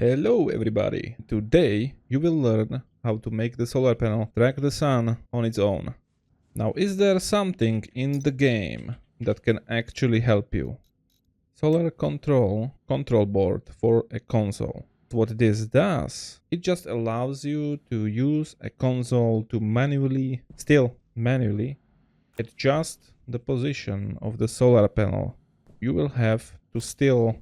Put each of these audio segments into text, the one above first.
Hello everybody! Today you will learn how to make the solar panel track the sun on its own. Now, is there something in the game that can actually help you? Solar control board for a console. What this does, it just allows you to use a console to manually adjust the position of the solar panel. You will have to still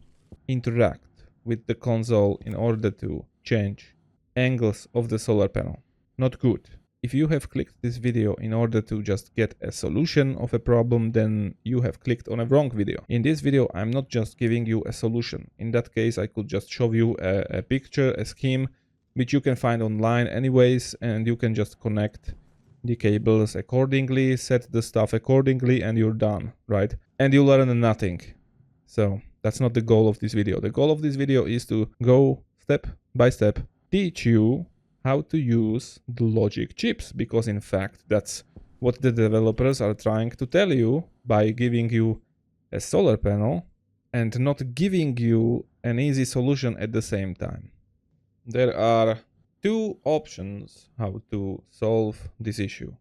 interact with the console in order to change angles of the solar panel. Not good. If you have clicked this video in order to just get a solution of a problem, then you have clicked on a wrong video. In this video, I'm not just giving you a solution. In that case, I could just show you a picture, a scheme, which you can find online anyways, and you can just connect the cables accordingly, set the stuff accordingly, and you're done, right? And you learn nothing. So that's not the goal of this video. The goal of this video is to go step by step, teach you how to use the logic chips, because in fact that's what the developers are trying to tell you by giving you a solar panel and not giving you an easy solution at the same time. There are two options how to solve this issue.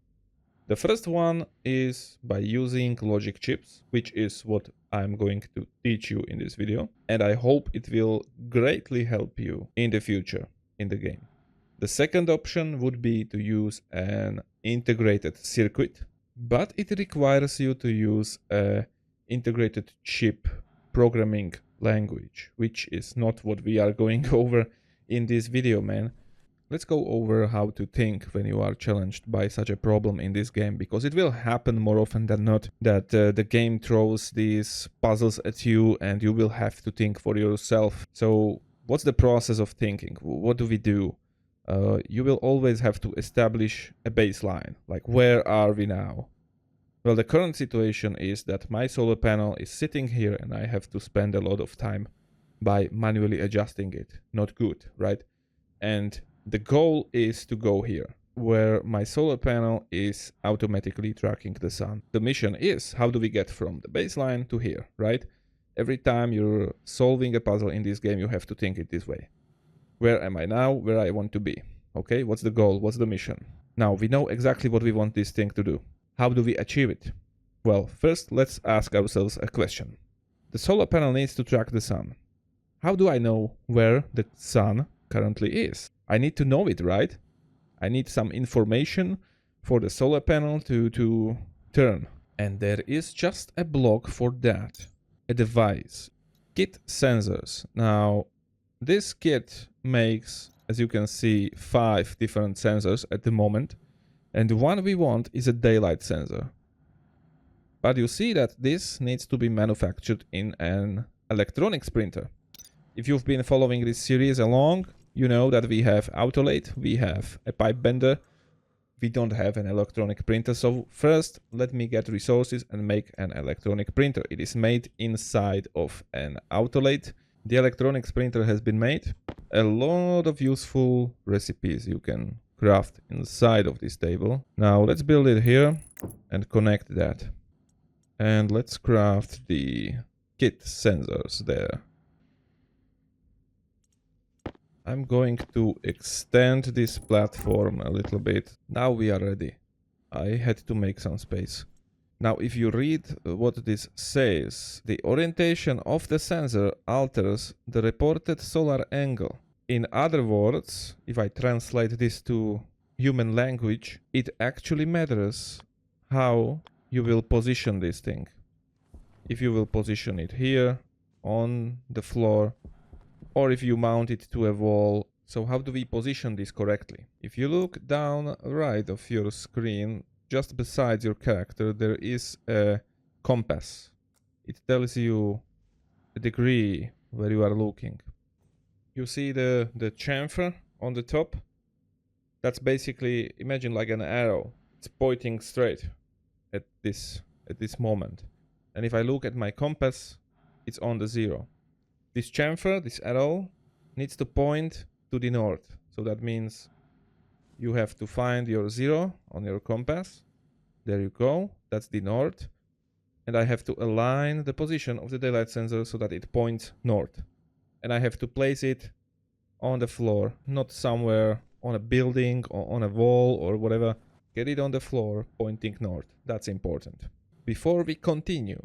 The first one is by using logic chips, which is what I'm going to teach you in this video, and I hope it will greatly help you in the future in the game. The second option would be to use an integrated circuit, but it requires you to use an integrated chip programming language, which is not what we are going over in this video, man. Let's go over how to think when you are challenged by such a problem in this game, because it will happen more often than not that the game throws these puzzles at you and you will have to think for yourself. So what's the process of thinking? What do we do? You will always have to establish a baseline, like where are we now? Well, the current situation is that my solar panel is sitting here and I have to spend a lot of time by manually adjusting it. Not good, right? And the goal is to go here, where my solar panel is automatically tracking the sun. The mission is, how do we get from the baseline to here, right? Every time you're solving a puzzle in this game, you have to think it this way. Where am I now? Where I want to be? Okay, what's the goal? What's the mission? Now, we know exactly what we want this thing to do. How do we achieve it? Well, first, let's ask ourselves a question. The solar panel needs to track the sun. How do I know where the sun currently is? I need to know it, right? I need some information for the solar panel to turn. And there is just a block for that. A device. Kit sensors. Now, this kit makes, as you can see, 5 different sensors at the moment. And the one we want is a daylight sensor. But you see that this needs to be manufactured in an electronics printer. If you've been following this series along, you know that we have autolate, we have a pipe bender, we don't have an electronic printer. So first, let me get resources and make an electronic printer. It is made inside of an autolate. The electronics printer has been made. A lot of useful recipes you can craft inside of this table. Now let's build it here and connect that. And let's craft the kit sensors there. I'm going to extend this platform a little bit. Now we are ready. I had to make some space. Now, if you read what this says, the orientation of the sensor alters the reported solar angle. In other words, if I translate this to human language, it actually matters how you will position this thing. If you will position it here, on the floor, or if you mount it to a wall. So how do we position this correctly? If you look down right of your screen, just beside your character, there is a compass. It tells you the degree where you are looking. You see the chamfer on the top? That's basically, imagine like an arrow. It's pointing straight at this moment. And if I look at my compass, it's on the 0. This chamfer, this arrow, needs to point to the north. So that means you have to find your 0 on your compass. There you go. That's the north. And I have to align the position of the daylight sensor so that it points north. And I have to place it on the floor, not somewhere on a building or on a wall or whatever. Get it on the floor pointing north. That's important. Before we continue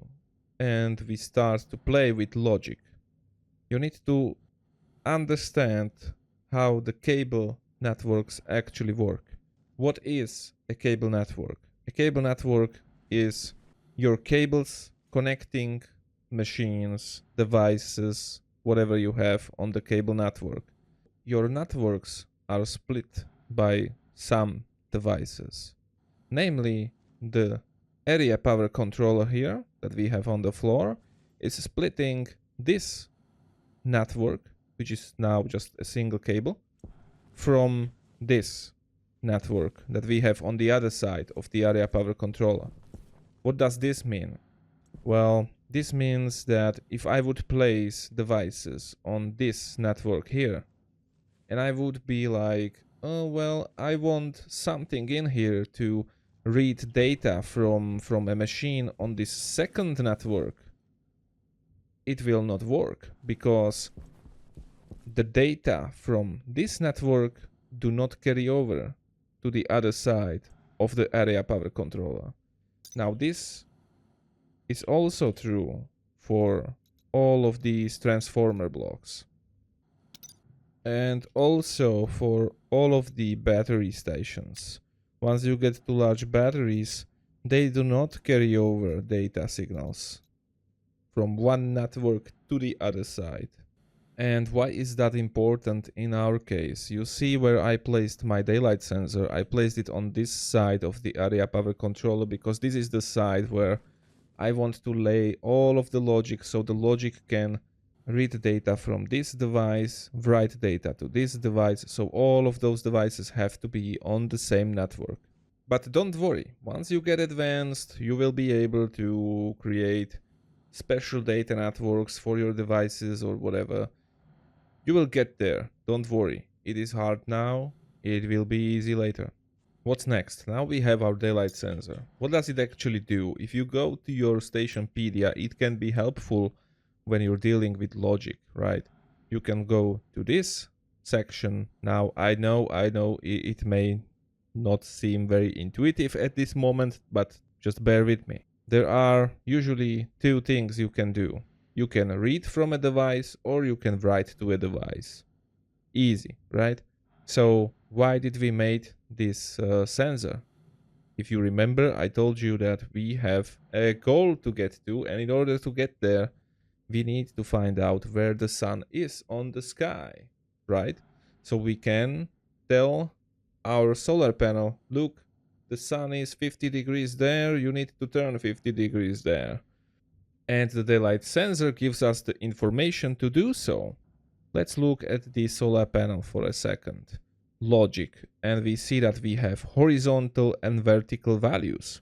and we start to play with logic, you need to understand how the cable networks actually work. What is a cable network? A cable network is your cables connecting machines, devices, whatever you have on the cable network. Your networks are split by some devices, namely the area power controller here that we have on the floor is splitting this network, which is now just a single cable, from this network that we have on the other side of the area power controller. What does this mean? Well, this means that if I would place devices on this network here, and I would be like, oh, well, I want something in here to read data from a machine on this second network, it will not work because the data from this network do not carry over to the other side of the area power controller. Now this is also true for all of these transformer blocks and also for all of the battery stations. Once you get to large batteries, they do not carry over data signals from one network to the other side. And why is that important in our case? You see where I placed my daylight sensor. I placed it on this side of the area power controller because this is the side where I want to lay all of the logic so the logic can read data from this device, write data to this device, so all of those devices have to be on the same network. But don't worry, once you get advanced, you will be able to create special data networks for your devices or whatever. You will get there, don't worry. It is hard now, it will be easy later. What's next? Now we have our daylight sensor. What does it actually do? If you go to your Stationpedia, it can be helpful when you're dealing with logic, right? You can go to this section. Now I know it may not seem very intuitive at this moment, but just bear with me. There are usually two things you can do. You can read from a device or you can write to a device. Easy, right? So why did we make this sensor? If you remember, I told you that we have a goal to get to, and in order to get there, we need to find out where the sun is on the sky, right? So we can tell our solar panel, look, the sun is 50 degrees there, you need to turn 50 degrees there. And the daylight sensor gives us the information to do so. Let's look at the solar panel for a second. Logic, and we see that we have horizontal and vertical values.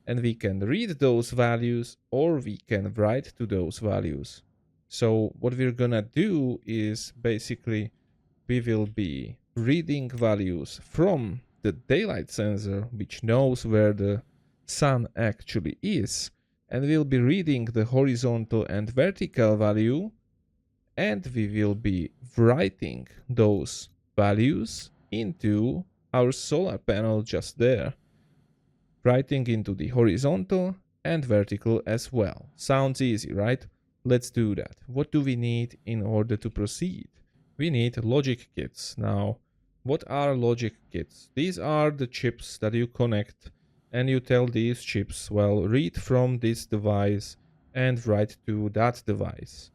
And we can read those values or we can write to those values. So what we're gonna do is basically we will be reading values from the daylight sensor, which knows where the sun actually is, and we'll be reading the horizontal and vertical value, and we will be writing those values into our solar panel just there. Writing into the horizontal and vertical as well. Sounds easy, right? Let's do that. What do we need in order to proceed? We need logic kits. Now, what are logic kits? These are the chips that you connect and you tell these chips, well, read from this device and write to that device.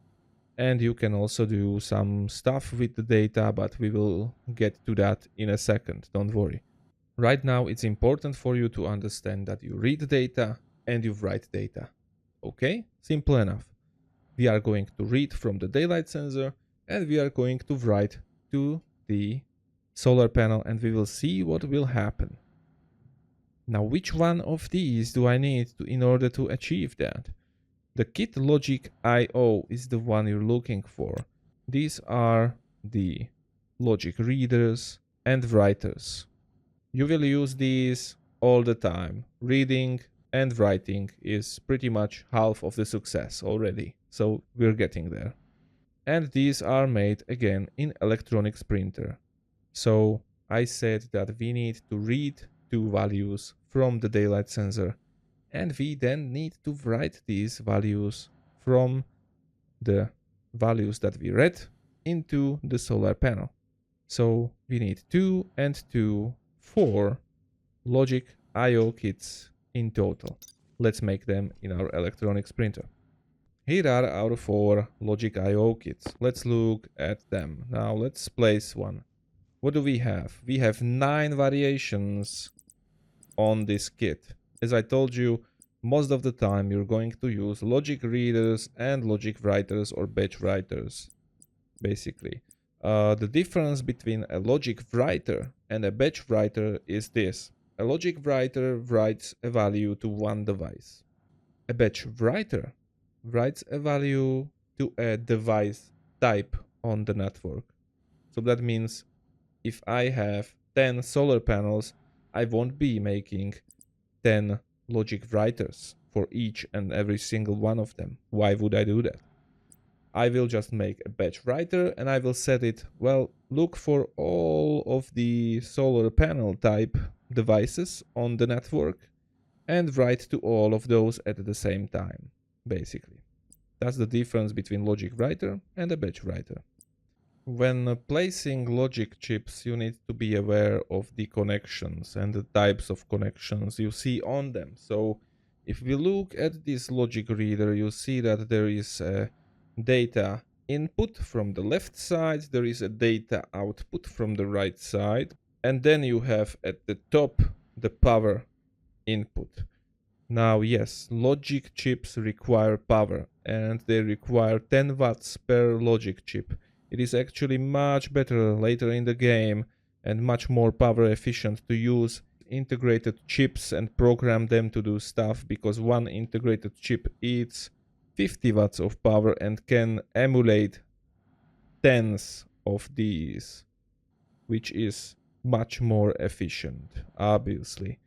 And you can also do some stuff with the data, but we will get to that in a second, don't worry. Right now, it's important for you to understand that you read data and you write data. Okay? Simple enough. We are going to read from the daylight sensor and we are going to write to the solar panel and we will see what will happen. Now, which one of these do I need in order to achieve that? The kit logic IO is the one you're looking for. These are the logic readers and writers. You will use these all the time. Reading and writing is pretty much half of the success already. So we're getting there. And these are made again in electronics printer. So I said that we need to read two values from the daylight sensor, and we then need to write these values from the values that we read into the solar panel. So we need 2 and 2, 4 logic I/O kits in total. Let's make them in our electronics printer. Here are our 4 logic I/O kits. Let's look at them. Now let's place one. What do we have? We have 9 variations on this kit. As I told you, most of the time you're going to use logic readers and logic writers or batch writers, basically. The difference between a logic writer and a batch writer is this. A logic writer writes a value to one device. A batch writer writes a value to a device type on the network. So that means if I have 10 solar panels, I won't be making 10 logic writers for each and every single one of them. Why would I do that? I will just make a batch writer and I will set it, well, look for all of the solar panel type devices on the network and write to all of those at the same time, basically. That's the difference between logic writer and a batch writer. When placing logic chips, you need to be aware of the connections and the types of connections you see on them. So if we look at this logic reader, you see that there is a data input from the left side, there is a data output from the right side, and then you have at the top the power input. Now, yes, logic chips require power, and they require 10 watts per logic chip. It is actually much better later in the game and much more power efficient to use integrated chips and program them to do stuff, because one integrated chip eats 50 watts of power and can emulate tens of these, which is much more efficient, obviously.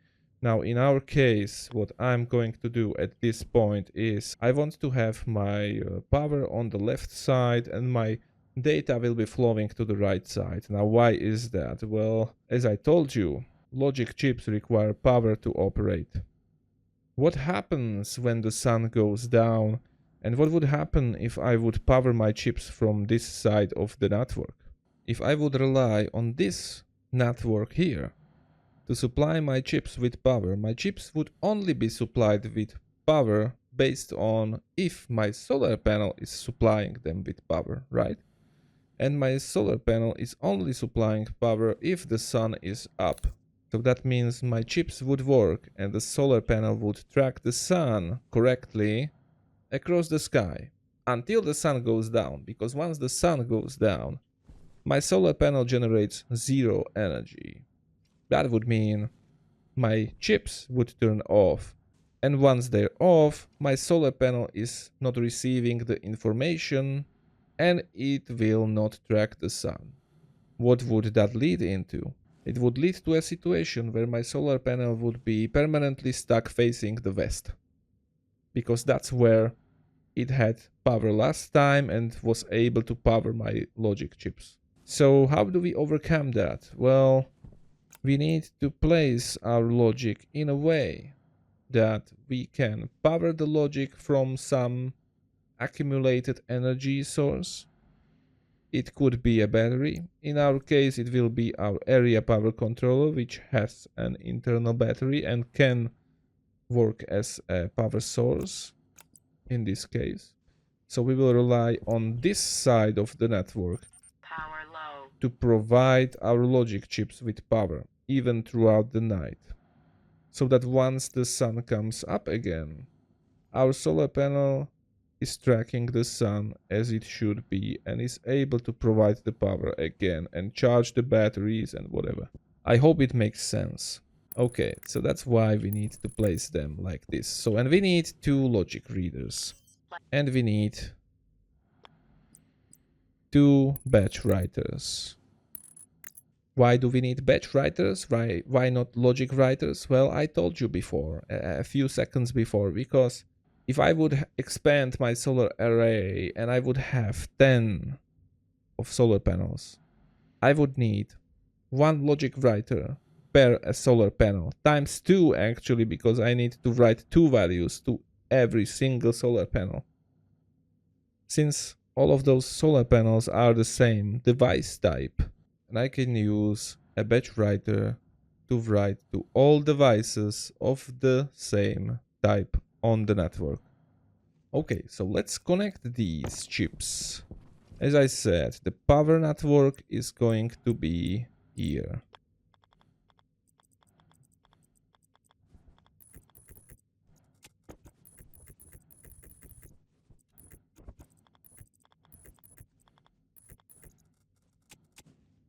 Now, in our case, what I'm going to do at this point is I want to have my power on the left side and my data will be flowing to the right side. Now, why is that? Well, as I told you, logic chips require power to operate. What happens when the sun goes down? And what would happen if I would power my chips from this side of the network? If I would rely on this network here to supply my chips with power, my chips would only be supplied with power based on if my solar panel is supplying them with power, right? And my solar panel is only supplying power if the sun is up. So that means my chips would work and the solar panel would track the sun correctly across the sky until the sun goes down, because once the sun goes down, my solar panel generates 0 energy. That would mean my chips would turn off, and once they're off, my solar panel is not receiving the information and it will not track the sun. What would that lead into? It would lead to a situation where my solar panel would be permanently stuck facing the west, because that's where it had power last time and was able to power my logic chips. So how do we overcome that? Well, we need to place our logic in a way that we can power the logic from some accumulated energy source. It could be a battery. In our case, it will be our area power controller, which has an internal battery and can work as a power source in this case. So we will rely on this side of the network to provide our logic chips with power, even throughout the night. So that once the sun comes up again, our solar panel is tracking the sun as it should be and is able to provide the power again and charge the batteries and whatever. I hope it makes sense. Okay, so that's why we need to place them like this. So, and we need 2 logic readers. And we need 2 batch writers. Why do we need batch writers? Why not logic writers? Well, I told you before, a few seconds before, because If I would expand my solar array and I would have 10 of solar panels, I would need one logic writer per a solar panel, times 2 actually, because I need to write 2 values to every single solar panel. Since all of those solar panels are the same device type, and I can use a batch writer to write to all devices of the same type on the network. Okay, so let's connect these chips. As I said, the power network is going to be here.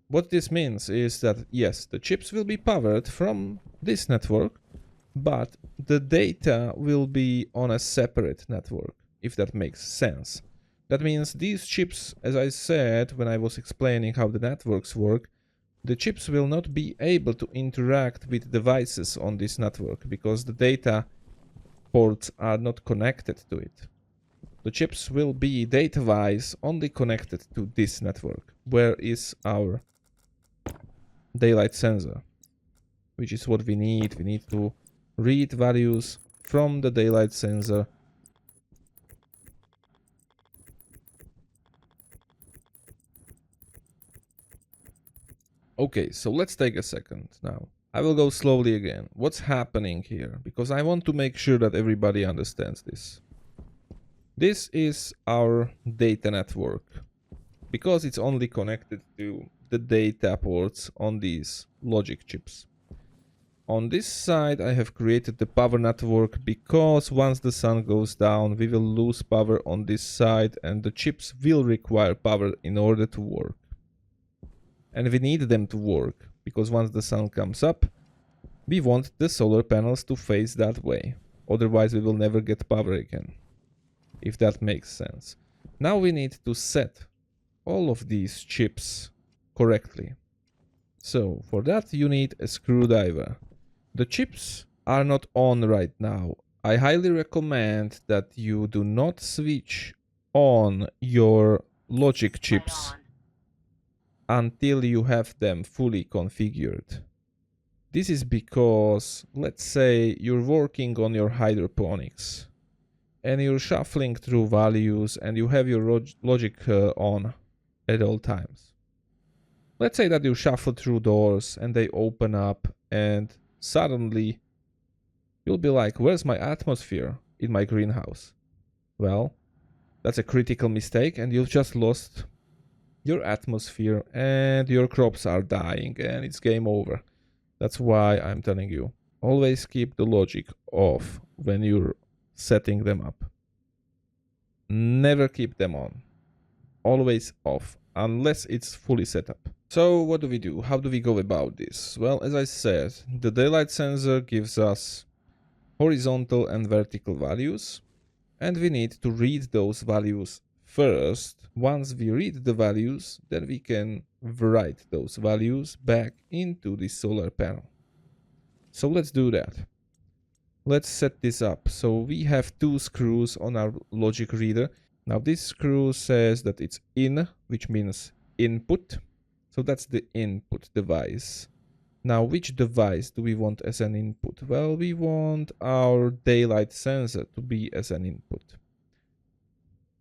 What this means is that, yes, the chips will be powered from this network, but the data will be on a separate network, if that makes sense. That means these chips, as I said when I was explaining how the networks work, the chips will not be able to interact with devices on this network because the data ports are not connected to it. The chips will be data-wise only connected to this network, where is our daylight sensor, which is what we need. We need to read values from the daylight sensor. Okay, so let's take a second now. I will go slowly again. What's happening here? Because I want to make sure that everybody understands this. This is our data network, because it's only connected to the data ports on these logic chips. On this side I have created the power network because once the sun goes down we will lose power on this side and the chips will require power in order to work. And we need them to work because once the sun comes up we want the solar panels to face that way. Otherwise we will never get power again. If that makes sense. Now we need to set all of these chips correctly. So for that you need a screwdriver. The chips are not on right now. I highly recommend that you do not switch on your logic chips until you have them fully configured. This is because, let's say you're working on your hydroponics and you're shuffling through values and you have your logic on at all times. Let's say that you shuffle through doors and they open up and suddenly you'll be like, where's my atmosphere in my greenhouse? Well, that's a critical mistake and you've just lost your atmosphere and your crops are dying and it's game over. That's why I'm telling you, always keep the logic off when you're setting them up. Never keep them on. Always off, unless it's fully set up. So what do we do? How do we go about this? Well, as I said, the daylight sensor gives us horizontal and vertical values, and we need to read those values first. Once we read the values, then we can write those values back into the solar panel. So let's do that. Let's set this up. So we have 2 screws on our logic reader. Now this screw says that it's in, which means input. So that's the input device. Now which device do we want as an input? Well, we want our daylight sensor to be as an input.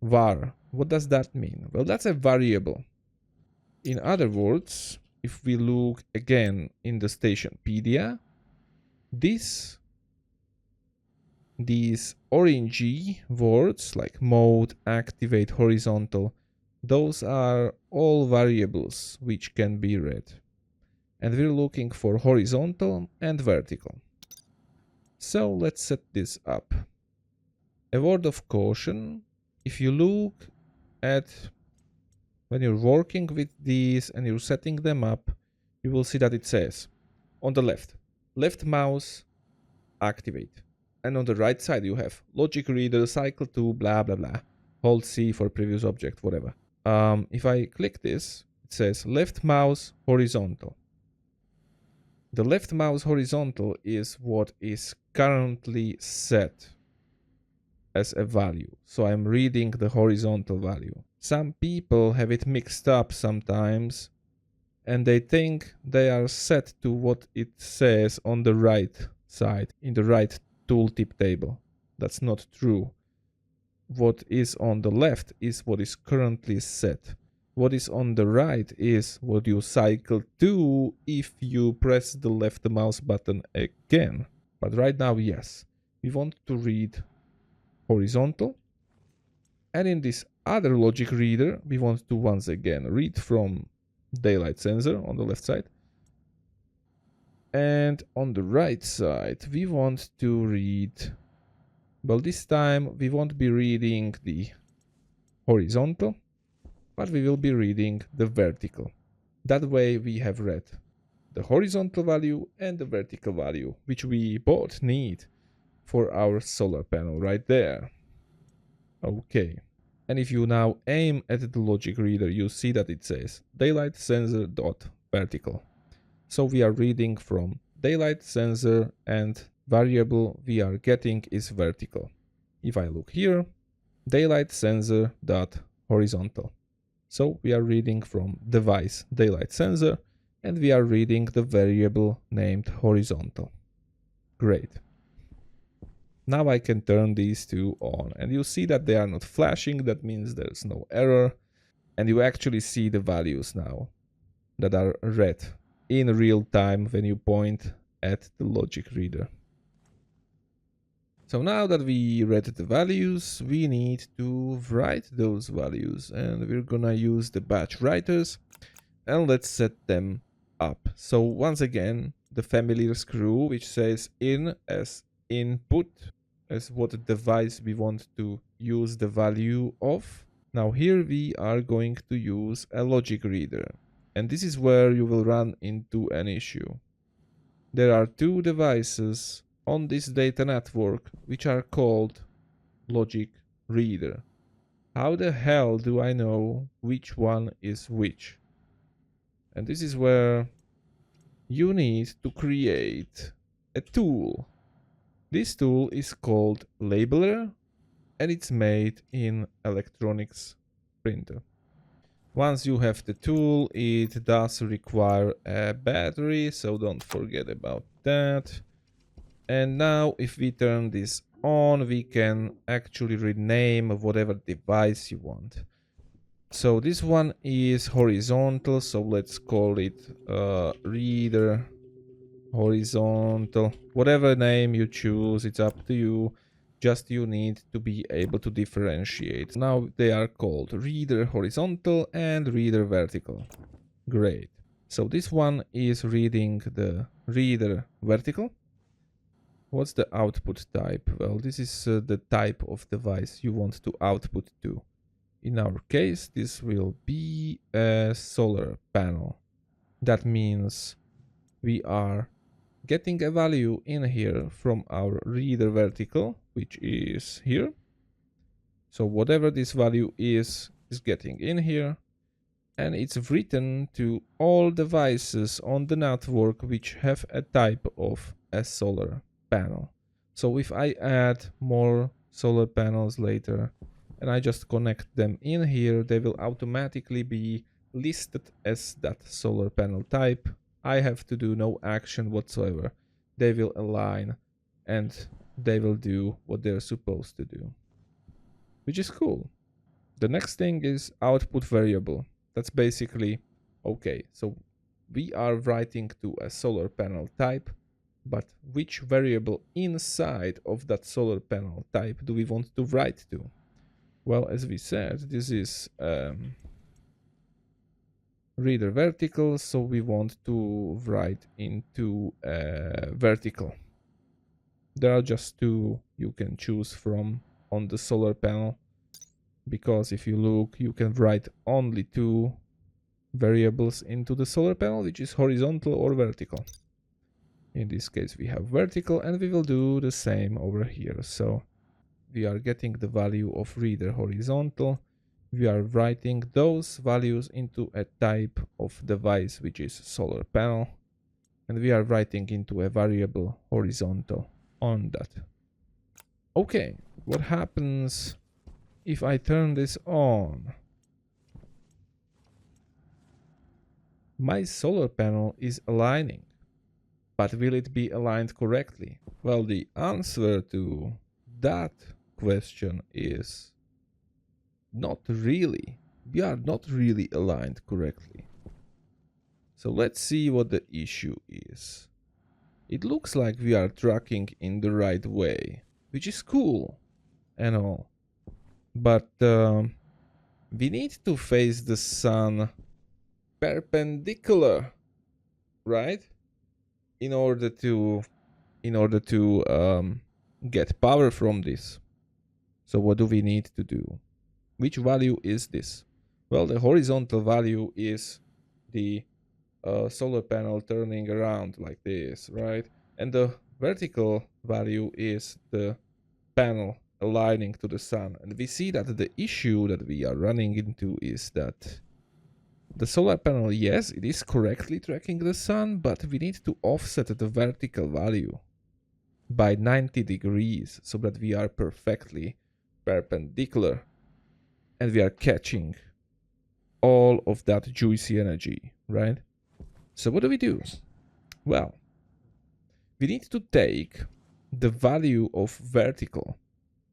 Var. What does that mean? Well, that's a variable. In other words, if we look again in the Stationpedia, these orangey words like mode, activate, horizontal, those are all variables which can be read. And we're looking for horizontal and vertical. So let's set this up. A word of caution, if you look at when you're working with these and you're setting them up, you will see that it says on the left mouse, activate. And on the right side you have logic reader, cycle to, blah blah blah. Hold C for previous object, whatever. If I click this, it says left mouse horizontal. The left mouse horizontal is what is currently set as a value. So I'm reading the horizontal value. Some people have it mixed up sometimes and they think they are set to what it says on the right side in the right tooltip table. That's not true. What is on the left is what is currently set. What is on the right is what you cycle to if you press the left mouse button again. But right now, yes, we want to read horizontal. And in this other logic reader, we want to once again read from daylight sensor on the left side. And on the right side, we want to read, well, this time we won't be reading the horizontal, but we will be reading the vertical. That way we have read the horizontal value and the vertical value, which we both need for our solar panel right there. Okay. And if you now aim at the logic reader, you see that it says daylight sensor dot vertical. So we are reading from daylight sensor and variable we are getting is vertical. If I look here, daylight sensor dot horizontal. So we are reading from device daylight sensor and we are reading the variable named horizontal. Great. Now I can turn these two on and you see that they are not flashing. That means there's no error. And you actually see the values now that are read in real time when you point at the logic reader. So now that we read the values, we need to write those values and we're gonna use the batch writers and let's set them up. So once again, the familiar screw which says in as input as what device we want to use the value of. Now here we are going to use a logic reader and this is where you will run into an issue. There are two devices on this data network which are called logic reader. How the hell do I know which one is which? And this is where you need to create a tool. This tool is called labeler and it's made in electronics printer. Once you have the tool, it does require a battery, so don't forget about that. And now if we turn this on, we can actually rename whatever device you want. So this one is horizontal, so let's call it reader horizontal. Whatever name you choose, it's up to you. Just you need to be able to differentiate. Now they are called reader horizontal and reader vertical. Great. So this one is reading the reader vertical. What's the output type? Well, this is the type of device you want to output to. In our case, this will be a solar panel. That means we are getting a value in here from our reader vertical, which is here. So whatever this value is getting in here. And it's written to all devices on the network which have a type of a solar panel. So if I add more solar panels later and I just connect them in here, they will automatically be listed as that solar panel type. I have to do no action whatsoever. They will align and they will do what they're supposed to do, which is cool. The next thing is output variable. That's basically, okay, so we are writing to a solar panel type, but which variable inside of that solar panel type do we want to write to? Well, as we said, this is reader vertical, so we want to write into vertical. There are just two you can choose from on the solar panel, because if you look, you can write only two variables into the solar panel, which is horizontal or vertical. In this case, we have vertical, and we will do the same over here. So we are getting the value of reader horizontal. We are writing those values into a type of device, which is solar panel. And we are writing into a variable horizontal on that. Okay, what happens if I turn this on? My solar panel is aligning, but will it be aligned correctly? Well, the answer to that question is not really. We are not really aligned correctly. So let's see what the issue is. It looks like we are tracking in the right way, which is cool and all. But we need to face the sun perpendicular, right? In order to get power from this. So what do we need to do? Which value is this? Well, the horizontal value is the solar panel turning around like this, right? And the vertical value is the panel aligning to the sun. And we see that the issue that we are running into is that the solar panel, yes, it is correctly tracking the sun, but we need to offset the vertical value by 90 degrees so that we are perfectly perpendicular and we are catching all of that juicy energy, right? So what do we do? Well, we need to take the value of vertical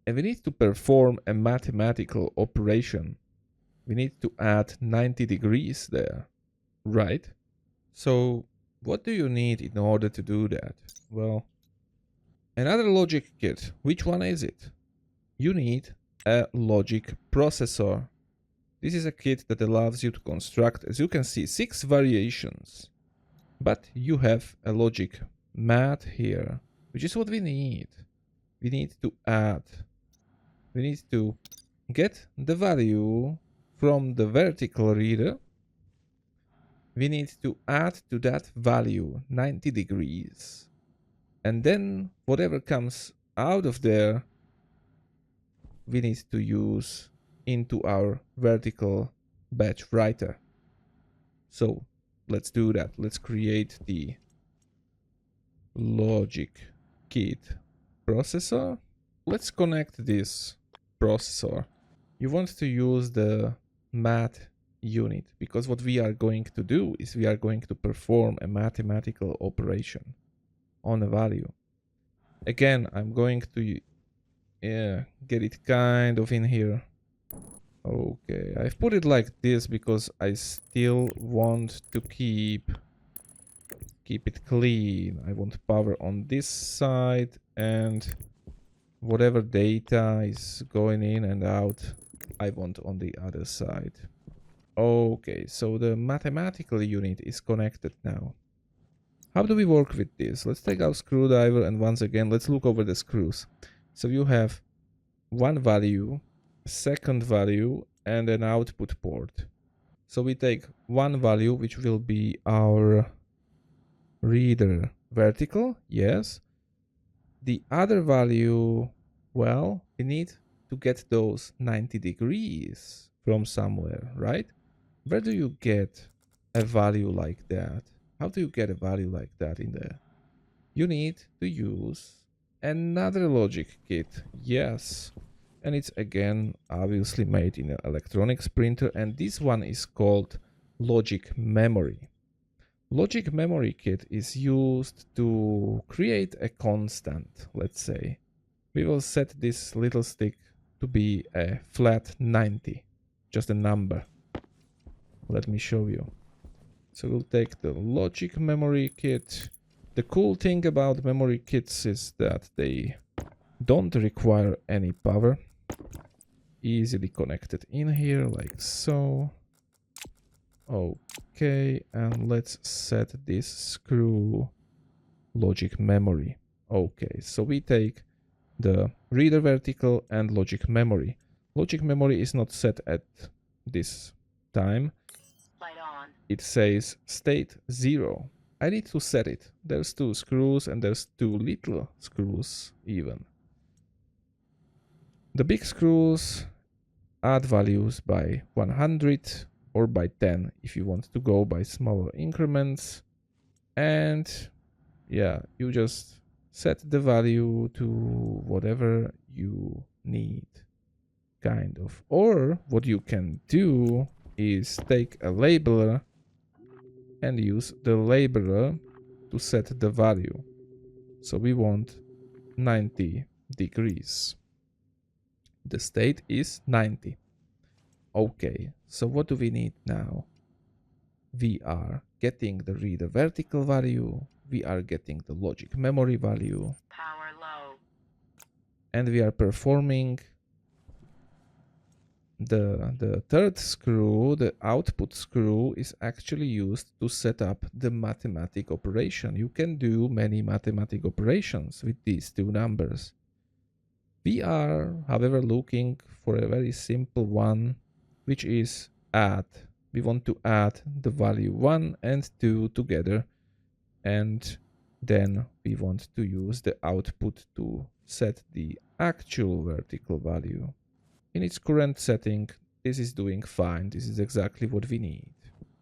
and we need to perform a mathematical operation. We need to add 90 degrees there, right? So what do you need in order to do that? Well, another logic kit. Which one is it? You need a logic processor. This is a kit that allows you to construct, as you can see, 6 variations. But you have a logic mat here, which is what we need. We need to add. We need to get the value from the vertical reader. We need to add to that value 90 degrees. And then whatever comes out of there, we need to use into our vertical batch writer. So let's do that. Let's create the logic kit processor. Let's connect this processor. You want to use the math unit because what we are going to do is we are going to perform a mathematical operation on a value. Again, I'm going to get it kind of in here. Okay, I've put it like this because I still want to keep it clean. I want power on this side and whatever data is going in and out, I want on the other side. Okay, so the mathematical unit is connected now. How do we work with this? Let's take our screwdriver and once again, let's look over the screws. So you have one value, a second value, and an output port. So we take one value, which will be our reader vertical, yes. The other value, well, we need to get those 90 degrees from somewhere, right? Where do you get a value like that? How do you get a value like that in there? You need to use another logic kit, yes. And it's again obviously made in an electronics printer, and this one is called logic memory. Logic memory kit is used to create a constant, let's say. We will set this little stick to be a flat 90, just a number. Let me show you. So we'll take the logic memory kit. The cool thing about memory kits is that they don't require any power. Easily connected in here like so. Okay, and let's set this screw logic memory. Okay, so we take the reader vertical and logic memory. Logic memory is not set at this time. Light on. It says state 0. I need to set it. There's 2 screws and there's 2 little screws even. The big screws add values by 100 or by 10 if you want to go by smaller increments. And yeah, you just set the value to whatever you need, kind of. Or what you can do is take a labeler and use the labeler to set the value. So we want 90 degrees. The state is 90. Okay, so what do we need now? We are getting the reader vertical value, we are getting the logic memory value, Power low. and we are performing the third screw. The output screw is actually used to set up the mathematic operation. You can do many mathematic operations with these two numbers. We are, however, looking for a very simple one, which is add. We want to add the value 1 and 2 together, and then we want to use the output to set the actual vertical value. In its current setting, this is doing fine. This is exactly what we need.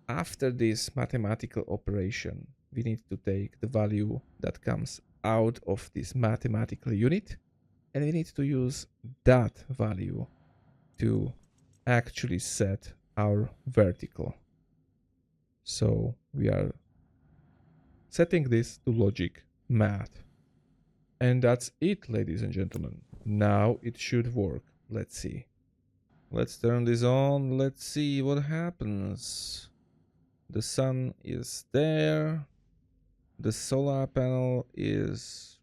After this mathematical operation, we need to take the value that comes out of this mathematical unit, and we need to use that value to actually set our vertical. So we are setting this to logic math. And that's it, ladies and gentlemen. Now it should work. Let's see. Let's turn this on. Let's see what happens. The sun is there. The solar panel is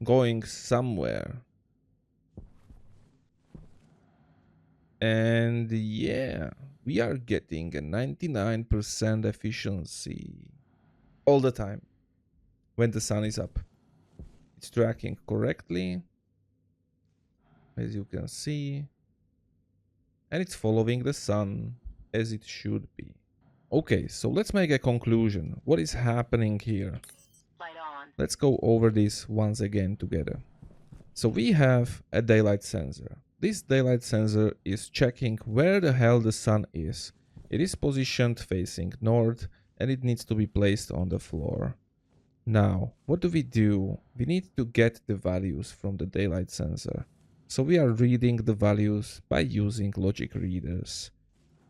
going somewhere. And yeah, we are getting a 99% efficiency all the time when the sun is up. It's tracking correctly, as you can see, and it's following the sun as it should be. Okay, so let's make a conclusion. What is happening here? Light on. Let's go over this once again together. So we have a daylight sensor. This daylight sensor is checking where the hell the sun is. It is positioned facing north and it needs to be placed on the floor. Now, what do? We need to get the values from the daylight sensor. So we are reading the values by using logic readers.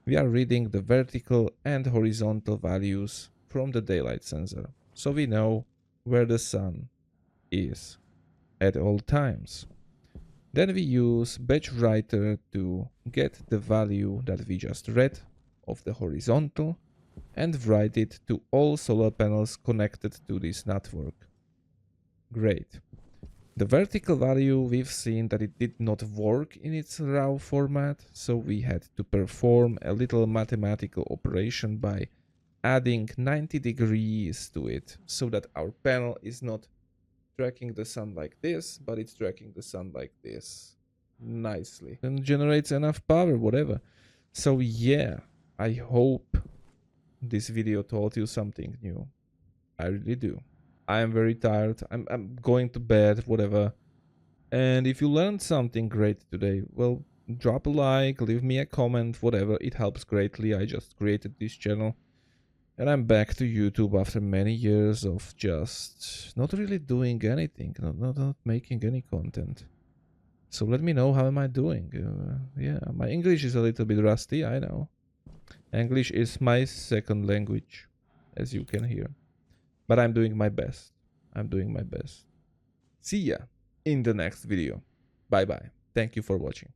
We are reading the vertical and horizontal values from the daylight sensor. So we know where the sun is at all times. Then we use batch writer to get the value that we just read of the horizontal and write it to all solar panels connected to this network. Great. The vertical value, we've seen that it did not work in its raw format, so we had to perform a little mathematical operation by adding 90 degrees to it so that our panel is not tracking the sun like this, but it's tracking the sun like this nicely and generates enough power, whatever. So yeah, I hope this video taught you something new. I really do. I am very tired. I'm going to bed, whatever. And if you learned something great today, well, drop a like, leave me a comment, whatever. It helps greatly. I just created this channel. And I'm back to YouTube after many years of just not really doing anything, not making any content. So let me know how am I doing. Yeah, my English is a little bit rusty, I know. English is my second language, as you can hear. But I'm doing my best. I'm doing my best. See ya in the next video. Bye bye. Thank you for watching.